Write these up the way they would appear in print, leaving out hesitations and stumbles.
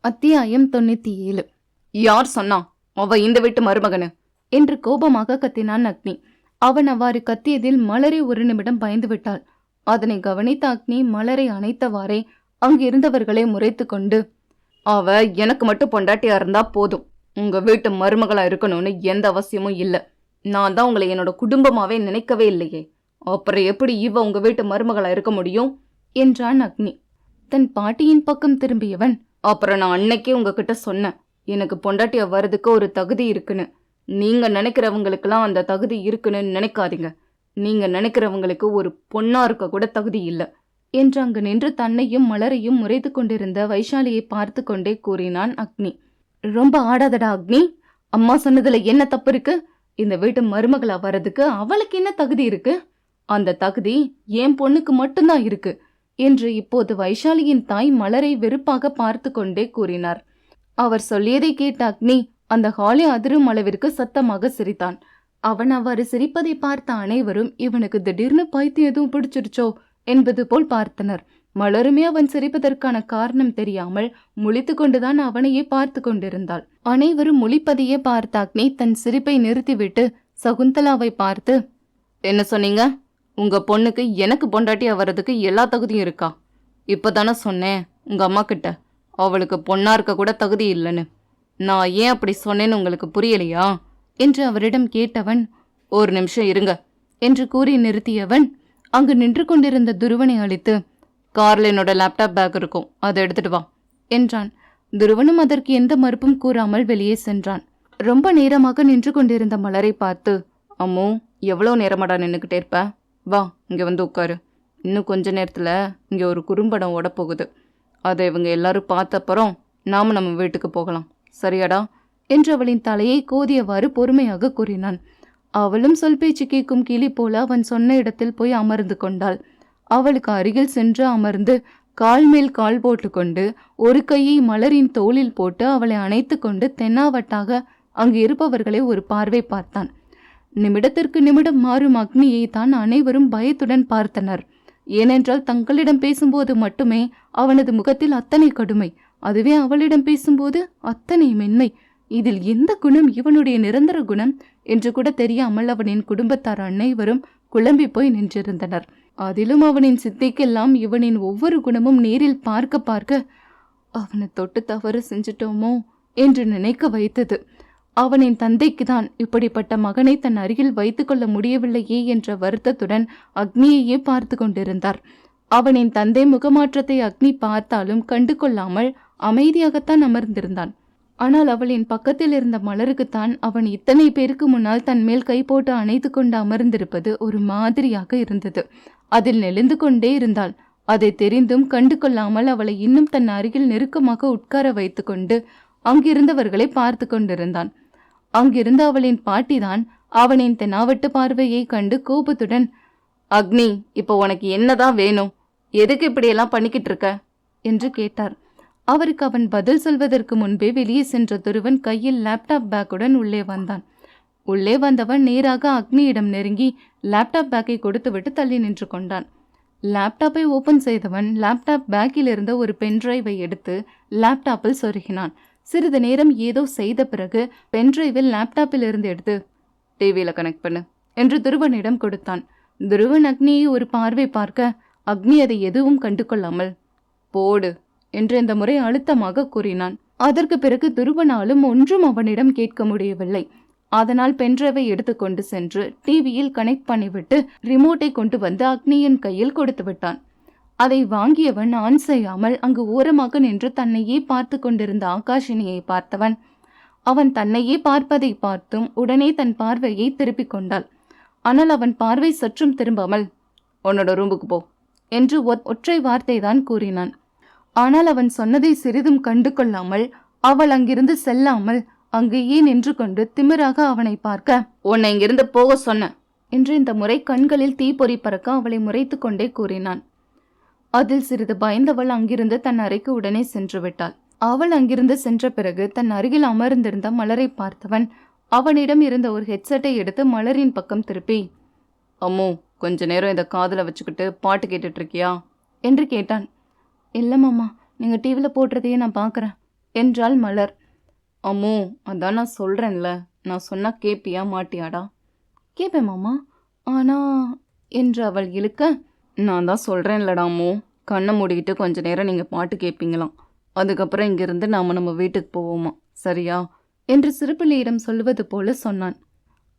அத்தியாயம் 97. யார் சொன்னா அவ இந்த வீட்டு மருமகனு என்று கோபமாக கத்தினான் அக்னி. அவன் அவ்வாறு கத்தியதில் மலரை ஒரு நிமிடம் பயந்து விட்டாள். அதனை கவனித்த அக்னி மலரை அணைத்தவாறே அங்கிருந்தவர்களை முறைத்து கொண்டு, அவ எனக்கு மட்டும் பொண்டாட்டியா இருந்தா போதும், உங்க வீட்டு மருமகளா இருக்கணும்னு எந்த அவசியமும் இல்லை. நான் தான் உங்களை என்னோட குடும்பமாவே நினைக்கவே இல்லையே, அப்புறம் எப்படி இவ உங்க வீட்டு மருமகளா இருக்க முடியும் என்றான் அக்னி. தன் பாட்டியின் பக்கம் திரும்பியவன், அப்புறம் நான் அன்னைக்கே உங்ககிட்ட சொன்னேன், எனக்கு பொண்டாட்டியா வர்றதுக்கு ஒரு தகுதி இருக்குன்னு. நீங்க நினைக்கிறவங்களுக்கெல்லாம் அந்த தகுதி இருக்குன்னு நினைக்காதீங்க. நீங்க நினைக்கிறவங்களுக்கு ஒரு பொண்ணா இருக்க கூட தகுதி இல்லை என்று அங்கு நின்று தன்னையும் மலரையும் முறைத்து கொண்டிருந்த வைஷாலியை பார்த்து கொண்டே கூறினான் அக்னி. ரொம்ப ஆடாதடா அக்னி, அம்மா சொன்னதுல என்ன தப்பு இருக்கு? இந்த வீட்டு மருமகளா வர்றதுக்கு அவளுக்கு என்ன தகுதி இருக்கு? அந்த தகுதி என் பொண்ணுக்கு மட்டும்தான் இருக்கு என்று இப்போது வைஷாலியின் தாய் மலரை வெறுப்பாக பார்த்து கொண்டே கூறினார். அவர் சொல்லியதை கேட்ட அக்னி அந்த ஹாலை அதிரும் அளவிற்கு சத்தமாக சிரித்தான். அவன் அவ்வாறு சிரிப்பதை பார்த்த அனைவரும் இவனுக்கு திடீர்னு பைத்தியம் எதுவும் பிடிச்சிருச்சோ என்பது போல் பார்த்தனர். மலருமே அவன் சிரிப்பதற்கான காரணம் தெரியாமல் முழித்து கொண்டுதான் அவனையே பார்த்து கொண்டிருந்தாள். அனைவரும் முழிப்பதையே பார்த்த அக்னி தன் சிரிப்பை நிறுத்திவிட்டு சகுந்தலாவை பார்த்து, என்ன சொன்னீங்க? உங்க பொண்ணுக்கு எனக்கு பொண்டாட்டியா வர்றதுக்கு எல்லா தகுதியும் இருக்கா? இப்பதானே சொன்னேன் உங்க அம்மா கிட்ட அவளுக்கு பொண்ணா இருக்க கூட தகுதி இல்லைன்னு. நான் ஏன் அப்படி சொன்னேன்னு உங்களுக்கு புரியலையா என்று அவரிடம் கேட்டவன், ஒரு நிமிஷம் இருங்க என்று கூறி நிறுத்தியவன் அங்கு நின்று கொண்டிருந்த துருவனை அழைத்து, கார்ல என்னோட லேப்டாப் பேக் இருக்கும், அதை எடுத்துட்டு வா என்றான். துருவனும் அதற்கு எந்த மறுப்பும் கூறாமல் வெளியே சென்றான். ரொம்ப நேரமாக நின்று கொண்டிருந்த மலரை பார்த்து, அம்மோ எவ்வளோ நேரமாடா நின்றுக்கிட்டே இருப்ப, வா இங்கே வந்து உட்காரு. இன்னும் கொஞ்ச நேரத்தில் இங்கே ஒரு குறும்படம் ஓட போகுது, அதை இவங்க எல்லாரும் பார்த்தப்பறம் நாம நம்ம வீட்டுக்கு போகலாம், சரியாடா என்று அவளின் தலையை கோதியவாறு பொறுமையாக கூறினான். அவளும் சொல் பேச்சு கேட்கும் கிளி போல அவன் சொன்ன இடத்தில் போய் அமர்ந்து கொண்டாள். அவளுக்கு அருகில் சென்று அமர்ந்து கால் மேல் கால் போட்டுக்கொண்டு ஒரு கையை மலரின் தோளில் போட்டு அவளை அணைத்து கொண்டு தென்னாவட்டாக அங்கு இருப்பவர்களை ஒரு பார்வை பார்த்தான். நிமிடத்திற்கு நிமிடம் மாறும் அக்னியை தான் அனைவரும் பயத்துடன் பார்த்தனர். ஏனென்றால் தங்களிடம் பேசும்போது மட்டுமே அவனது முகத்தில் அத்தனை கடுமை, அதுவே அவளிடம் பேசும்போது அத்தனை மென்மை. இதில் எந்த குணம் இவனுடைய நிரந்தர குணம் என்று கூட தெரியாமல் அவனின் குடும்பத்தார் அனைவரும் குழம்பி போய் நின்றிருந்தனர். அதிலும் அவனின் சித்திக்கெல்லாம் இவனின் ஒவ்வொரு குணமும் நேரில் பார்க்க பார்க்க அவனை தொட்டு தவறு செஞ்சிட்டோமோ என்று நினைக்க வைத்தது. அவனின் தந்தைக்கு தான் இப்படிப்பட்ட மகனை தன் அருகில் வைத்து கொள்ள முடியவில்லையே என்ற வருத்தத்துடன் அக்னியையே பார்த்து கொண்டிருந்தார். அவனின் தந்தை முகமாற்றத்தை அக்னி பார்த்தாலும் கண்டு கொள்ளாமல் அமைதியாகத்தான் அமர்ந்திருந்தான். ஆனால் அவளின் பக்கத்தில் இருந்த மலருக்குத்தான் அவன் இத்தனை பேருக்கு முன்னால் தன் மேல் கை போட்டு அணைத்து கொண்டு அமர்ந்திருப்பது ஒரு மாதிரியாக இருந்தது. அதில் நெளிந்து கொண்டே இருந்தாள். அதை தெரிந்தும் கண்டு கொள்ளாமல் அவளை இன்னும் தன் அருகில் நெருக்கமாக உட்கார வைத்து கொண்டு அங்கிருந்தவர்களை பார்த்து கொண்டிருந்தான். அங்கிருந்த அவளின் பாட்டிதான் அவனின் தெனாவட்டு பார்வையை கண்டு கோபத்துடன், அக்னி இப்போ உனக்கு என்னதான் வேணும், எதுக்கு இப்படியெல்லாம் பண்ணிக்கிட்டு இருக்க என்று கேட்டார். அவருக்கு அவன் பதில் சொல்வதற்கு முன்பே வெளியே சென்ற துருவன் கையில் லேப்டாப் பேக்குடன் உள்ளே வந்தான். உள்ளே வந்தவன் நேராக அக்னியிடம் நெருங்கி லேப்டாப் பேக்கை கொடுத்துவிட்டு தள்ளி நின்று கொண்டான். லேப்டாப்பை ஓபன் செய்தவன் லேப்டாப் பேக்கில் இருந்த ஒரு பென்டிரைவை எடுத்து லேப்டாப்பில் சொருகினான். சிறிது நேரம் ஏதோ செய்த பிறகு பென்டிரைவில் லேப்டாப்பில் இருந்து எடுத்து டிவியில் கனெக்ட் பண்ணு என்று துருவனிடம் கொடுத்தான். துருவன் அக்னியை ஒரு பார்வை பார்க்க அக்னி அதை எதுவும் கண்டு கொள்ளாமல் போடு என்று இந்த முறை அழுத்தமாக கூறினான். அதற்கு பிறகு துருவனாலும் ஒன்றும் அவனிடம் கேட்க முடியவில்லை. அதனால் பென்டிரைவை எடுத்துக்கொண்டு சென்று டிவியில் கனெக்ட் பண்ணிவிட்டு ரிமோட்டை கொண்டு வந்து அக்னியின் கையில் கொடுத்து விட்டான். அதை வாங்கியவன் ஆன் செய்யாமல் அங்கு ஓரமாக நின்று தன்னையே பார்த்து கொண்டிருந்த ஆகாஷினியை பார்த்தவன் அவன் தன்னையே பார்ப்பதை பார்த்தும் உடனே தன் பார்வையை திருப்பிக் கொண்டாள். ஆனால் அவன் பார்வை சற்றும் திரும்பாமல், உன்னோட ரூமுக்கு போ என்று ஒற்றை வார்த்தை தான் கூறினான். ஆனால் அவன் சொன்னதை சிறிதும் கண்டு கொள்ளாமல் அவள் அங்கிருந்து செல்லாமல் அங்கேயே நின்று கொண்டு திமிராக அவனை பார்க்க, உன்னை இங்கிருந்து போக சொன்ன என்று இந்த முறை கண்களில் தீப்பொறி பறக்க அவளை முறைத்து கொண்டே கூறினான். அதில் சிறிது பயந்தவள் அங்கிருந்து தன் அறைக்கு உடனே சென்று விட்டாள். அவள் அங்கிருந்து சென்ற பிறகு தன் அருகில் அமர்ந்திருந்த மலரை பார்த்தவன் அவனிடம் இருந்த ஒரு ஹெட்செட்டை எடுத்து மலரின் பக்கம் திருப்பி, அம்மோ கொஞ்ச நேரம் இதை காதில் வச்சுக்கிட்டு பாட்டு கேட்டுட்டு இருக்கியா என்று கேட்டான். இல்லை மாமா, நீங்கள் டிவியில் போடுறதையே நான் பார்க்குறேன் என்றாள் மலர். அம்மோ, அதான் நான் சொல்றேன்ல, நான் சொன்னா கேப்பியா மாட்டியாடா? கேப்பேன் மாமா, ஆனா என்று அவள் இழுக்க, நான் தான் சொல்றேன்லடா அம்மோ, கண்ணை மூடிக்கிட்டு கொஞ்ச நேரம் நீங்க பாட்டு கேட்பீங்களாம், அதுக்கப்புறம் இங்கிருந்து நாம நம்ம வீட்டுக்கு போவோமா, சரியா என்று சிறுபிள்ளையிடம் சொல்லுவது போல சொன்னான்.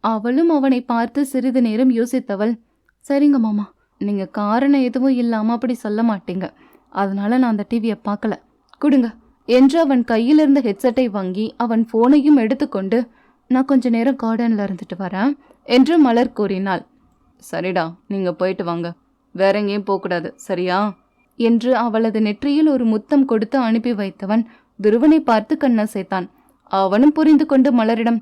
அவளும் அவனை பார்த்து சிறிது நேரம் யோசித்தவள், சரிங்க மாமா, நீங்க காரணம் எதுவும் இல்லாம அப்படி சொல்ல மாட்டீங்க, அதனால நான் அந்த டிவியை பார்க்கல, கொடுங்க என்று அவன் கையில் இருந்த ஹெட்செட்டை வாங்கி அவன் போனையும் எடுத்துக்கொண்டு, நான் கொஞ்ச நேரம் கார்டன்ல இருந்துட்டு வரேன் என்று மலர் கூறினாள். சரிடா, நீங்க போயிட்டு வாங்க, வேற எங்கேயும் போகக்கூடாது, சரியா என்று அவளது நெற்றியில் ஒரு முத்தம் கொடுத்து அனுப்பி வைத்தவன் துருவனை பார்த்து கண்ணசைத்தான். அவனும் புரிந்து கொண்டு மலரிடம்,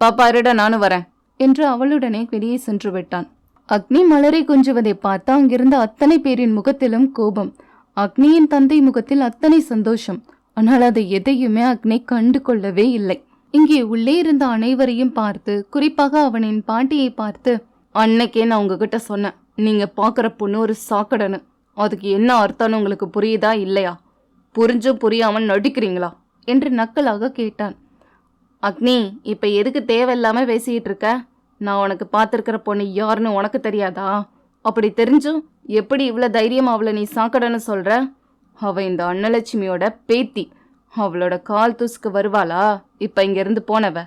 பாப்பா இருடா, நானும் வரேன் என்று அவளுடனே வெளியே சென்று விட்டான். அக்னி மலரை கொஞ்சுவதை பார்த்து அங்கிருந்த அத்தனை பேரின் முகத்திலும் கோபம், அக்னியின் தந்தை முகத்தில் அத்தனை சந்தோஷம். ஆனால் அதை எதையுமே அக்னி கண்டு கொள்ளவே இல்லை. இங்கே உள்ளே இருந்த அனைவரையும் பார்த்து, குறிப்பாக அவனின் பாட்டியை பார்த்து, அன்னைக்கே நான் உங்ககிட்ட சொன்னேன், நீங்க பாக்குற பொண்ணு ஒரு சாக்கடைன்னு, அதுக்கு என்ன அர்த்தம்னு உங்களுக்கு புரியுதா இல்லையா, புரிஞ்சும் புரியாமல் நடிக்கிறீங்களா என்று நக்கலாக கேட்டான். அக்னி, இப்ப எதுக்கு தேவையில்லாம பேசிட்டு இருக்க? நான் உனக்கு பார்த்திருக்கிற பொண்ணு யாருன்னு உனக்கு தெரியாதா? அப்படி தெரிஞ்சும் எப்படி இவ்வளவு தைரியம் அவளை நீ சாக்கடைன்னு சொல்ற? அவ இந்த அன்னலட்சுமியோட பேத்தி, அவளோட கால் தூசுக்கு வருவாளா இப்ப இங்க இருந்து போனவ?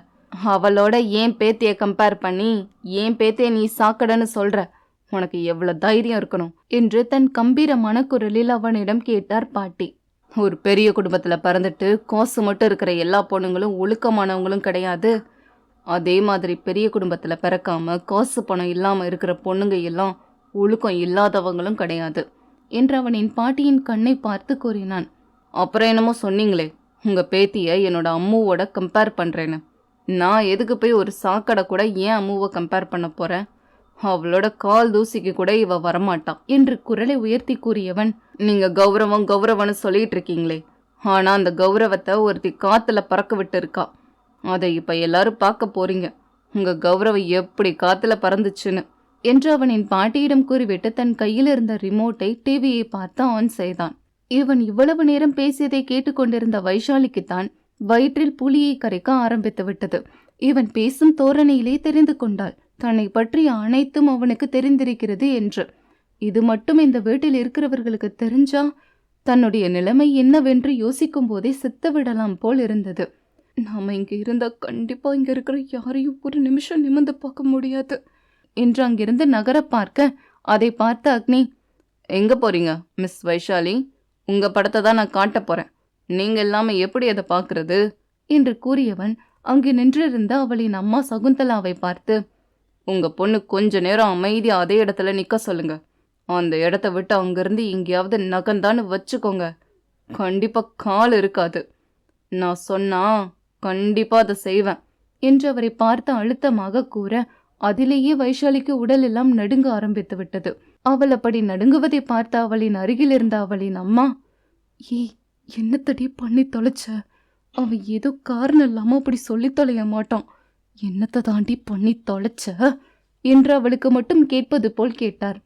அவளோட ஏன் பேத்திய கம்பேர் பண்ணி ஏன் பேத்திய நீ சாக்கடைன்னு சொல்ற? உனக்கு எவ்வளவு தைரியம் இருக்கணும் என்று தன் கம்பீரமான குரலில் அவனிடம் கேட்டார் பாட்டி. ஒரு பெரிய குடும்பத்துல பிறந்துட்டு காசு மட்டும் இருக்கிற எல்லா பொண்ணுங்களும் ஒழுக்கமானவங்களும் கிடையாது, அதே மாதிரி பெரிய குடும்பத்துல பிறக்காம காசு பணம் இல்லாம இருக்கிற பொண்ணுங்க எல்லாம் ஒழுக்கம் இல்லாதவங்களும் கிடையாது என்று அவனின் பாட்டியின் கண்ணை பார்த்து கூறினான். அப்புறம் என்னமோ சொன்னீங்களே, உங்க பேத்திய என்னோட அம்முவோட கம்பேர் பண்றேன்னு. நான் எதுக்கு போய் ஒரு சாக்கடை கூட ஏன் அம்முவை கம்பேர் பண்ண போறேன்? அவளோட கால் தூசிக்கு கூட இவ வரமாட்டான் என்று குரலை உயர்த்தி கூறியவன், நீங்க கௌரவம் கௌரவம்னு சொல்லிட்டு இருக்கீங்களே, ஆனா அந்த கௌரவத்தை ஒருத்தி காத்துல பறக்க விட்டு இருக்கா, அதை இப்ப எல்லாரும் பார்க்க போறீங்க, உங்க கௌரவம் எப்படி காத்துல பறந்துச்சுன்னு என்று அவனின் பாட்டியிடம் கூறிவிட்டு தன் கையில் இருந்த ரிமோட்டை டிவியை பார்த்து ஆன் செய்தான். இவன் இவ்வளவு நேரம் பேசியதை கேட்டுக்கொண்டிருந்த வைஷாலிக்குத்தான் வயிற்றில் புலியை கரைக்க ஆரம்பித்து விட்டது. இவன் பேசும் தோரணையிலே தெரிந்து கொண்டாள் தன்னை பற்றி அனைத்தும் அவனுக்கு தெரிந்திருக்கிறது என்று. இது மட்டும் இந்த வீட்டில் இருக்கிறவர்களுக்கு தெரிஞ்சா தன்னுடைய நிலைமை என்னவென்று யோசிக்கும் போதே செத்து விடலாம் போல் இருந்தது. நாம இங்க இருந்தா கண்டிப்பா இங்க இருக்கிற யாரையும் ஒரு நிமிஷம் நிமிர்ந்து பார்க்க முடியாது என்று அங்கிருந்து நகர பார்க்க, அதை பார்த்த அக்னி, எங்க போறீங்க மிஸ் வைஷாலி? உங்க படத்தை தான் நான் காட்ட போறேன், நீங்க இல்லாம எப்படி அதை பாக்குறது என்று கூறியவன் அங்கு நின்றிருந்த அவளின் அம்மா சகுந்தலாவை பார்த்து, உங்க பொண்ணு கொஞ்ச நேரம் அமைதியா அதே இடத்துல நிக்க சொல்லுங்க, அந்த இடத்த விட்டு அங்கிருந்து எங்கேயாவது நகர்ந்தான்னு வச்சுக்கோங்க, கண்டிப்பா கால் இருக்காது, நான் சொன்னா கண்டிப்பா அதை செய்வேன் என்று அவரை பார்த்து அழுத்தமாக கூற, அதிலேயே வைஷாலிக்கு உடல் எல்லாம் நடுங்க ஆரம்பித்து விட்டது. அவள் அப்படி நடுங்குவதை பார்த்த அவளின் அருகில் இருந்த அவளின் அம்மா, ஏய் என்னத்தடி பண்ணி தொலைச்ச? அவன் ஏதோ காரணம் இல்லாம அப்படி சொல்லி தொலைய மாட்டான், என்னத்தை தாண்டி பண்ணி தொலைச்ச என்று அவளுக்கு மட்டும் கேட்பது போல் கேட்டார்.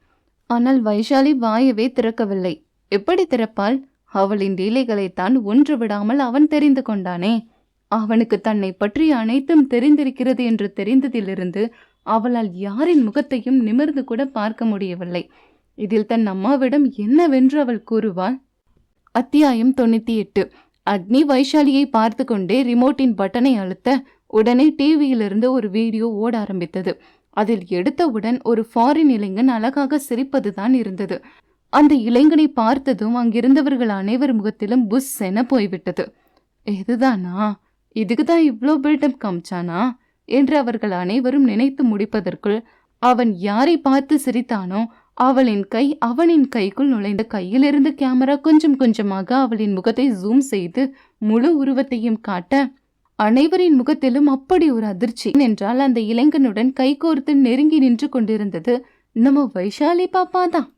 ஆனால் வைஷாலி வாயவே திறக்கவில்லை. எப்படி திறப்பாள்? அவளின் லீலைகளைத்தான் ஒன்று விடாமல் அவன் தெரிந்து கொண்டானே. அவனுக்கு தன்னை பற்றி அனைத்தும் தெரிந்திருக்கிறது என்று தெரிந்ததிலிருந்து அவளால் யாரின் முகத்தையும் நிமிர்ந்து கூட பார்க்க முடியவில்லை. இதில் தன் அம்மாவிடம் என்னவென்று அவள் கூறுவாள்? அத்தியாயம் 98. அக்னி வைஷாலியை பார்த்து கொண்டே ரிமோட்டின் பட்டனை அழுத்த உடனே டிவியிலிருந்து ஒரு வீடியோ ஓட ஆரம்பித்தது. அதில் எடுத்தவுடன் ஒரு ஃபாரின் இளைஞன் அழகாக சிரிப்பதுதான் இருந்தது. அந்த இளைஞனை பார்த்ததும் அங்கிருந்தவர்கள் அனைவர் முகத்திலும் புஷ் என போய்விட்டது. இதுதானா? இதுக்குதான் இவ்வளோ பில்டப் காமிச்சானா என்று அவர்கள் அனைவரும் நினைத்து முடிப்பதற்குள் அவன் யாரை பார்த்து சிரித்தானோ அவளின் கை அவனின் கைக்குள் நுழைந்த. கையிலிருந்து கேமரா கொஞ்சம் கொஞ்சமாக அவளின் முகத்தை ஜூம் செய்து முழு உருவத்தையும் காட்ட அனைவரின் முகத்திலும் அப்படி ஒரு அதிர்ச்சி. என்றால் அந்த இளைஞனுடன் கைகோர்த்து நெருங்கி நின்று கொண்டிருந்தது நம்ம வைஷாலி பாப்பாதான்.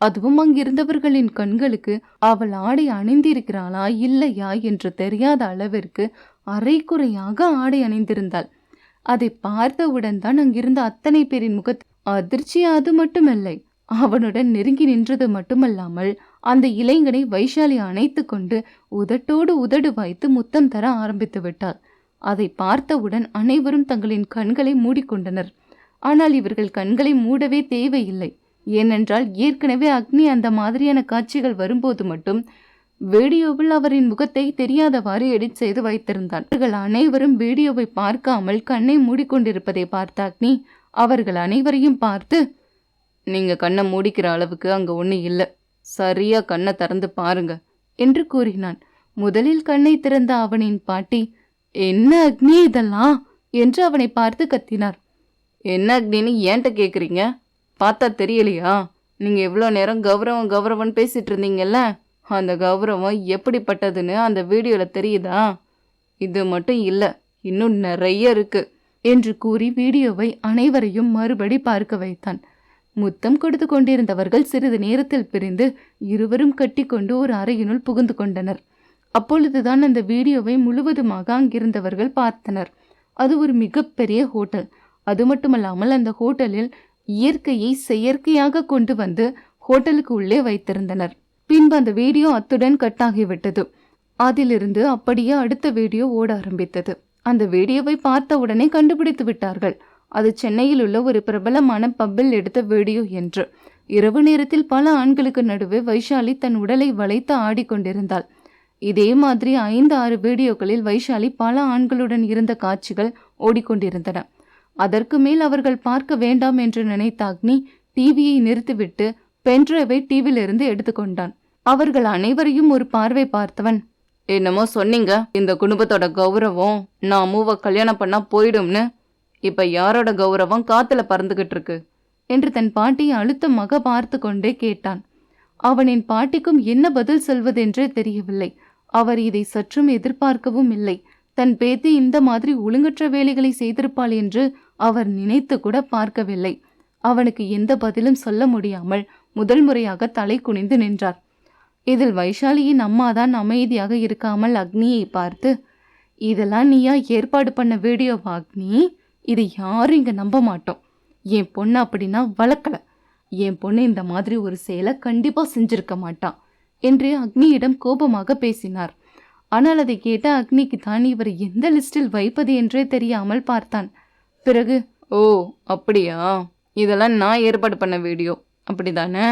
அதுவும் அங்கிருந்தவர்களின் கண்களுக்கு அவள் ஆடை அணிந்திருக்கிறாளா இல்லையா என்று தெரியாத அளவிற்கு அரைக்குறையாக ஆடை அணிந்திருந்தாள். அதை பார்த்தவுடன் தான் அங்கிருந்த அத்தனை பேரின் முகத்தில் அதிர்ச்சி அது மட்டுமில்லை, அவனுடன் நெருங்கி நின்றது மட்டுமல்லாமல் அந்த இளைஞனை வைஷாலி அணைத்து கொண்டு உதட்டோடு உதடு வைத்து முத்தம் தர ஆரம்பித்து விட்டாள். அதை பார்த்தவுடன் அனைவரும் தங்களின் கண்களை மூடிக்கொண்டனர். ஆனால் இவர்கள் கண்களை மூடவே தேவையில்லை. ஏனென்றால் ஏற்கனவே அக்னி அந்த மாதிரியான காட்சிகள் வரும்போது மட்டும் வீடியோவில் அவரின் முகத்தை தெரியாதவாறு எடிட் செய்து வைத்திருந்தான். அவர்கள் அனைவரும் வீடியோவை பார்க்காமல் கண்ணை மூடிக்கொண்டிருப்பதை பார்த்த அக்னி அவர்கள் அனைவரையும் பார்த்து, நீங்க கண்ணை மூடிக்கிற அளவுக்கு அங்க ஒண்ணு இல்லை, சரியா கண்ணை திறந்து பாருங்க என்று கூறினான். முதலில் கண்ணை திறந்த அவனின் பாட்டி, என்ன அக்னி இதெல்லாம் என்று அவனை பார்த்து கத்தினார். என்ன அக்னின்னு ஏன்ட்ட கேக்குறீங்க? பார்த்தா தெரியலையா? நீங்க எவ்வளோ நேரம் கௌரவம் கௌரவம்னு பேசிட்டு இருந்தீங்கல்ல, அந்த கௌரவம் எப்படிப்பட்டதுன்னு அந்த வீடியோல தெரியுதா? இது மட்டும் இல்ல, இன்னும் நிறைய இருக்கு என்று கூறி வீடியோவை அனைவரையும் மறுபடி பார்க்க வைத்தான். முத்தம் கொடுத்து கொண்டிருந்தவர்கள் சிறிது நேரத்தில் பிரிந்து இருவரும் கட்டிக்கொண்டு ஒரு அறையினுள் புகுந்து கொண்டனர். அப்பொழுதுதான் அந்த வீடியோவை முழுவதுமாக அங்கிருந்தவர்கள் பார்த்தனர். அது ஒரு மிகப்பெரிய ஹோட்டல். அது மட்டுமல்லாமல் அந்த ஹோட்டலில் இயற்கையை செயற்கையாக கொண்டு வந்து ஹோட்டலுக்கு உள்ளே வைத்திருந்தனர். பின்பு அந்த வீடியோ அத்துடன் கட்டாகிவிட்டது. அதிலிருந்து அப்படியே அடுத்த வீடியோ ஓட ஆரம்பித்தது. அந்த வீடியோவை பார்த்த உடனே கண்டுபிடித்து விட்டார்கள். அது சென்னையில் உள்ள ஒரு பிரபலமான பப்பில் எடுத்த வீடியோ என்று. இரவு நேரத்தில் பல ஆண்களுக்கு நடுவே வைஷாலி தன் உடலை வளைத்து ஆடிக்கொண்டிருந்தாள். இதே மாதிரி 5-6 வீடியோக்களில் வைஷாலி பல ஆண்களுடன் இருந்த காட்சிகள் ஓடிக்கொண்டிருந்தன. அதற்கு மேல் அவர்கள் பார்க்க வேண்டாம் என்று நினைத்த அக்னி டிவியை நிறுத்திவிட்டு பென்ட்ரைவை டிவியிலிருந்து எடுத்துக்கொண்டான். அவர்கள் அனைவரையும் ஒரு பார்வை பார்த்தவன், என்னமோ சொன்னீங்க, இந்த குடும்பத்தோட கௌரவம் நான் அம்முவை கல்யாணம் பண்ணா போயிடும்னு. இப்ப யாரோட கௌரவம் காத்துல பறந்துகிட்டு இருக்கு என்று தன் பாட்டியை அழுத்தமாக பார்த்து கொண்டே கேட்டான். அவனின் பாட்டிக்கும் என்ன பதில் சொல்வதென்றே தெரியவில்லை. அவர் இதை சற்றும் எதிர்பார்க்கவும் இல்லை. தன் பேத்தி இந்த மாதிரி ஒழுங்கற்ற வேலைகளை செய்திருப்பாள் என்று அவர் நினைத்து கூட பார்க்கவில்லை. அவனுக்கு எந்த பதிலும் சொல்ல முடியாமல் முதல் முறையாக தலை குனிந்து நின்றார். இதில் வைஷாலியின் அம்மாதான் அமைதியாக இருக்காமல் அக்னியை பார்த்து, இதெல்லாம் நீயா ஏற்பாடு பண்ண வீடியோவா அக்னி? இது யாரும் இங்க நம்ப மாட்டோம். என் பொண்ணு அப்படின்னா வளர்க்கல. என் பொண்ணு இந்த மாதிரி ஒரு செயலை கண்டிப்பா செஞ்சிருக்க மாட்டான் என்று அக்னியிடம் கோபமாக பேசினார். ஆனால் அதை கேட்ட அக்னிக்கு தான் இவர் எந்த லிஸ்டில் வைப்பது என்றே தெரியாமல் பார்த்தான். பிறகு, ஓ அப்படியா, இதெல்லாம் நான் ஏற்பாடு பண்ண வீடியோ அப்படிதானே?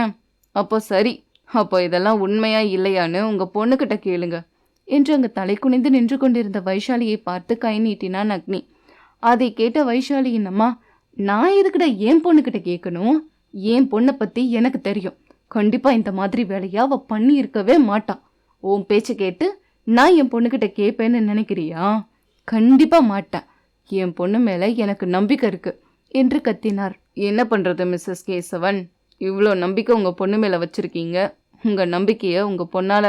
அப்போ சரி, அப்போ இதெல்லாம் உண்மையா இல்லையான்னு உங்க பொண்ணுகிட்ட கேளுங்க என்று அங்கு தலை குனிந்து நின்று கொண்டிருந்த வைஷாலியை பார்த்து கை நீட்டினான் அக்னி. அதை கேட்ட வைஷாலியின் அம்மா, நான் எதுக்கிட்ட என் பொண்ணுகிட்ட கேட்கணும்? என் பொண்ணை பத்தி எனக்கு தெரியும். கண்டிப்பா இந்த மாதிரி வேலையா அவ பண்ணி இருக்கவே மாட்டான். உன் பேச்சை கேட்டு நான் என் பொண்ணுகிட்ட கேட்பேன்னு நினைக்கிறியா? கண்டிப்பா மாட்டேன். என் பொண்ணு மேல எனக்கு நம்பிக்கை இருக்கு என்று கத்தினார். என்ன பண்றது மிஸ்ஸஸ் கேசவன், இவ்வளோ நம்பிக்கை உங்க பொண்ணு மேல வச்சிருக்கீங்க. உங்க நம்பிக்கைய உங்க பொண்ணால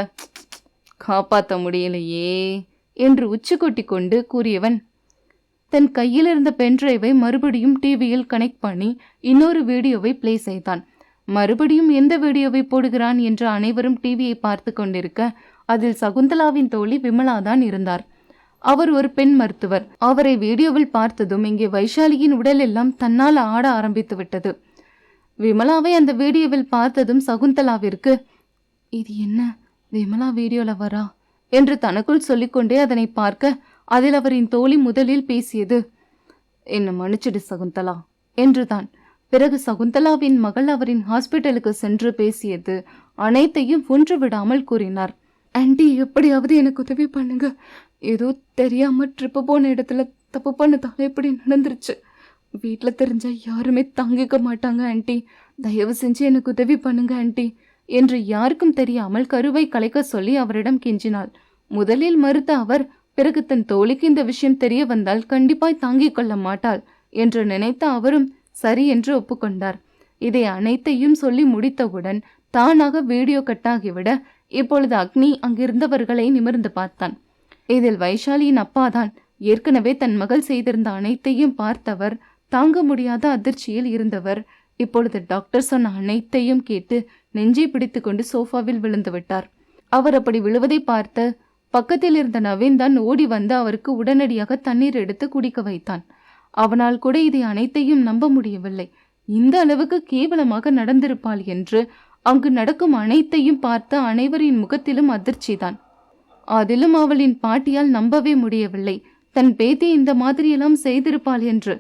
காப்பாற்ற முடியலையே என்று உச்சி கொட்டி கொண்டு கூறியவன் தன் கையில் இருந்த பென்ட்ரைவை மறுபடியும் டிவியில் கனெக்ட் பண்ணி இன்னொரு வீடியோவை பிளே செய்தான். மறுபடியும் எந்த வீடியோவை போடுகிறான் என்று அனைவரும் டிவியை பார்த்து கொண்டிருக்க அதில் சகுந்தலாவின் தோழி விமலாதான் இருந்தார். அவர் ஒரு பெண் மருத்துவர். அவரை வீடியோவில் பார்த்ததும் இங்கே வைஷாலியின் உடல் எல்லாம் தன்னால் ஆட ஆரம்பித்து விட்டது. விமலாவை அந்த வீடியோவில் பார்த்ததும் சகுந்தலாவிற்கு, இது என்ன விமலா வீடியோல வரா என்று தனக்குள் சொல்லிக்கொண்டே அதனை பார்க்க அதில் அவரின் தோழி முதலில் பேசியது, என்ன மன்னிச்சிடு சகுந்தலா என்றுதான். பிறகு சகுந்தலாவின் மகள் அவரின் ஹாஸ்பிட்டலுக்கு சென்று பேசியது அனைத்தையும் ஒன்று விடாமல் கூறினார். ஆண்டி, எப்படியாவது எனக்கு உதவி பண்ணுங்க. ஏதோ தெரியாம ட்ரிப்பு போன இடத்துல தப்பு பண்ணதால இப்படி நடந்துருச்சு. வீட்டில் தெரிஞ்சா யாருமே தாங்கிக்க மாட்டாங்க ஆண்டி. தயவு செஞ்சு எனக்கு உதவி பண்ணுங்க ஆண்டி என்று யாருக்கும் தெரியாமல் கருவை கலைக்க சொல்லி அவரிடம் கெஞ்சினாள். முதலில் மறுத்த அவர் பிறகு தன் தோழிக்கு இந்த விஷயம் தெரிய வந்தால் கண்டிப்பாய் தாங்கிக் கொள்ள மாட்டாள் என்று நினைத்த அவரும் சரி என்று ஒப்புக்கொண்டார். இதை அனைத்தையும் சொல்லி முடித்தவுடன் தானாக வீடியோ கட்டாகிவிட இப்பொழுது அக்னி அங்கிருந்தவர்களை நிமிர்ந்து பார்த்தான். இதில் வைஷாலியின் அப்பாதான். ஏற்கனவே தன் மகள் செய்திருந்த அனைத்தையும் பார்த்தவர், தாங்க முடியாத அதிர்ச்சியில் இருந்தவர். இப்பொழுது டாக்டர் சொன்ன அனைத்தையும் கேட்டு நெஞ்சை பிடித்து கொண்டு சோஃபாவில் விழுந்து விட்டார். அவர் அப்படி விழுவதை பார்த்து பக்கத்தில் இருந்த நவீன் தான் ஓடி வந்து அவருக்கு உடனடியாக தண்ணீர் எடுத்து குடிக்க வைத்தான். அவனால் கூட இதை அனைத்தையும் நம்ப முடியவில்லை. இந்த அளவுக்கு கேவலமாக நடந்திருப்பாள் என்று அங்கு நடக்கும் அனைத்தையும் பார்த்த அனைவரின் முகத்திலும் அதிர்ச்சிதான். அதிலும் அவளின் பாட்டியால் நம்பவே முடியவில்லை தன் பேத்தி இந்த மாதிரியெல்லாம் செய்திருப்பாள் என்று.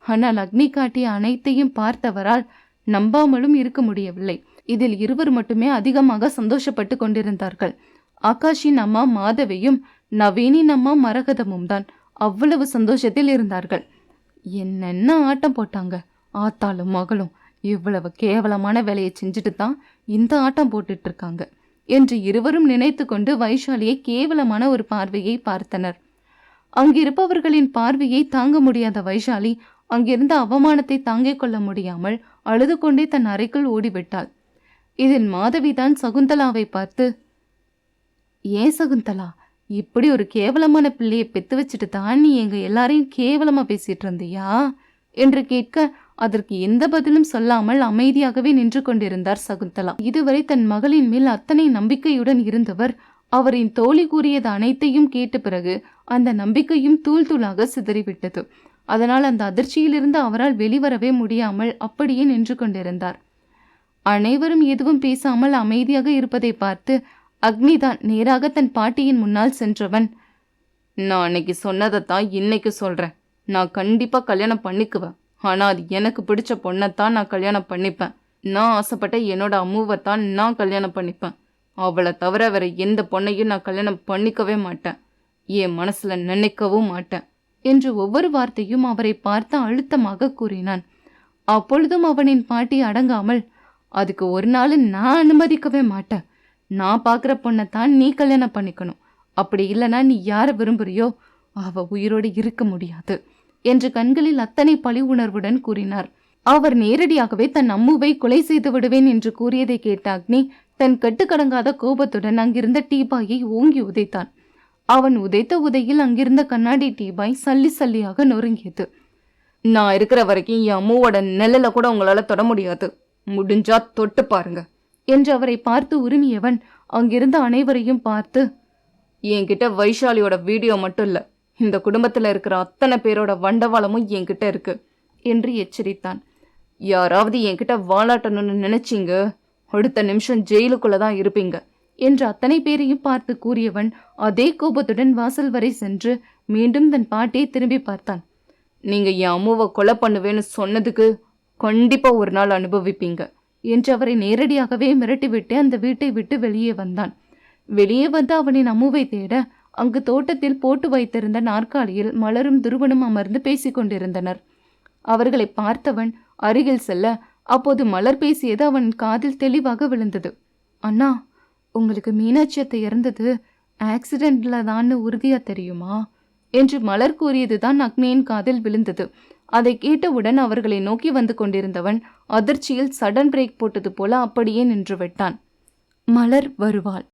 ஆனால் அக்னி காட்டிய அனைத்தையும் பார்த்தவரால் நம்பாமலும் இருக்க முடியவில்லை. இதில் இருவர் மட்டுமே அதிகமாக சந்தோஷப்பட்டு கொண்டிருந்தார்கள். ஆகாஷின் அம்மா மாதவியும் நவீனின் அம்மா மரகதமும் தான் அவ்வளவு சந்தோஷத்தில் இருந்தார்கள். என்னென்ன ஆட்டம் போட்டாங்க! ஆத்தாலும் மகளும் இவ்வளவு கேவலமான வேலையை செஞ்சுட்டு தான் இந்த ஆட்டம் போட்டுட்டு இருக்காங்க என்று இருவரும் நினைத்து கொண்டு வைஷாலியை கேவலமான ஒரு பார்வையை பார்த்தனர். அங்கிருப்பவர்களின் பார்வையை தாங்க முடியாத வைஷாலி அங்கிருந்த அவமானத்தை தாங்கிக் கொள்ள முடியாமல் அழுது கொண்டே தன் அறைக்குள் ஓடிவிட்டாள். இதில் மாதவிதான் சகுந்தலாவை பார்த்து, ஏன் சகுந்தலா, இப்படி ஒரு கேவலமான பிள்ளையை பெத்து வச்சுட்டு தான் நீ எங்க எல்லாரையும் கேவலமா பேசிட்டு இருந்தியா என்று கேட்க, அதற்கு எந்த பதிலும் சொல்லாமல் அமைதியாகவே நின்று கொண்டிருந்தார் சகுந்தலா. இதுவரை தன் மகளின் மேல் அத்தனை நம்பிக்கையுடன் இருந்தவர் அவரின் தோழி கூறியது அனைத்தையும் கேட்ட பிறகு அந்த நம்பிக்கையும் தூள் தூளாக சிதறிவிட்டது. அதனால் அந்த அதிர்ச்சியிலிருந்து அவரால் வெளிவரவே முடியாமல் அப்படியே நின்று கொண்டிருந்தார். அனைவரும் எதுவும் பேசாமல் அமைதியாக இருப்பதை பார்த்து அக்னிதான் நேராக தன் பாட்டியின் முன்னால் சென்றவன், நான் அன்னைக்கு சொன்னதைத்தான் இன்னைக்கு சொல்றேன். நான் கண்டிப்பா கல்யாணம் பண்ணிக்குவேன். ஆனா அது எனக்கு பிடிச்ச பொண்ணைத்தான் நான் கல்யாணம் பண்ணிப்பேன். நான் ஆசைப்பட்ட என்னோட அம்முவைத்தான் நான் கல்யாணம் பண்ணிப்பேன். அவளை தவிர வேற எந்த பொண்ணையும் நான் கல்யாணம் பண்ணிக்கவே மாட்டேன். என் மனசுல நினைக்கவும் மாட்டேன் என்று ஒவ்வொரு வார்த்தையும் அவரை பார்த்து அழுத்தமாக கூறினான். அப்பொழுதும் அவனின் பாட்டி அடங்காமல், அதுக்கு ஒரு நாள் நான் அனுமதிக்கவே மாட்டேன். நான் பார்க்குற பொண்ணைத்தான் நீ கல்யாணம் பண்ணிக்கணும். அப்படி இல்லைன்னா நீ யாரை விரும்புறியோ அவ உயிரோடு இருக்க முடியாது என்று கண்களில் அத்தனை பழி உணர்வுடன் கூறினார். அவர் நேரடியாகவே தன் அம்முவை கொலை செய்து விடுவேன் என்று கூறியதை கேட்ட அக்னி தன் கட்டுக்கடங்காத கோபத்துடன் அங்கிருந்த டீபாயை ஓங்கி உதைத்தான். அவன் உதைத்த உதையில் அங்கிருந்த கண்ணாடி டீபாய் சல்லி சல்லியாக நொறுங்கியது. நான் இருக்கிற வரைக்கும் என் அம்முவோட நிழல கூட உங்களால தொட முடியாது. முடிஞ்சா தொட்டு பாருங்க என்று அவரை பார்த்து உரிமையவன் அங்கிருந்த அனைவரையும் பார்த்து, என்கிட்ட வைஷாலியோட வீடியோ மட்டும் இல்ல, இந்த குடும்பத்துல இருக்கிற அத்தனை பேரோட வண்டவாளமும் என்கிட்ட இருக்கு என்று எச்சரித்தான். யாராவது என்கிட்ட வாலாட்டணும்னு நினைச்சிங்க, அடுத்த நிமிஷம் ஜெயிலுக்குள்ளதான் இருப்பீங்க என்று அத்தனை பேரையும் பார்த்து கூறியவன் அதே கோபத்துடன் வாசல் வரை சென்று மீண்டும் தன் பாட்டியை திரும்பி பார்த்தான். நீங்க என் அம்முவை கொலை பண்ணுவேன்னு சொன்னதுக்கு கண்டிப்பா ஒரு நாள் அனுபவிப்பீங்க என்று அவரை நேரடியாகவே மிரட்டிவிட்டு அந்த வீட்டை விட்டு வெளியே வந்தான். வெளியே வந்து அவனின் அம்முவை தேட அங்கு தோட்டத்தில் போட்டு வைத்திருந்த நாற்காலியில் மலரும் துருவனும் அமர்ந்து பேசிக் கொண்டிருந்தனர். அவர்களை பார்த்தவன் அருகில் செல்ல அப்போது மலர் பேசியது அவன் காதில் தெளிவாக விழுந்தது. அண்ணா, உங்களுக்கு மீனாட்சி அத்தை இறந்தது ஆக்சிடென்ட்ல தான் உறுதியா தெரியுமா என்று மலர் கூறியதுதான் அக்னியின் காதில் விழுந்தது. அதை கேட்டவுடன் அவர்களை நோக்கி வந்து கொண்டிருந்தவன் அதிர்ச்சியில் சடன் பிரேக் போட்டது போல அப்படியே நின்று விட்டான். மலர் வருவாள்.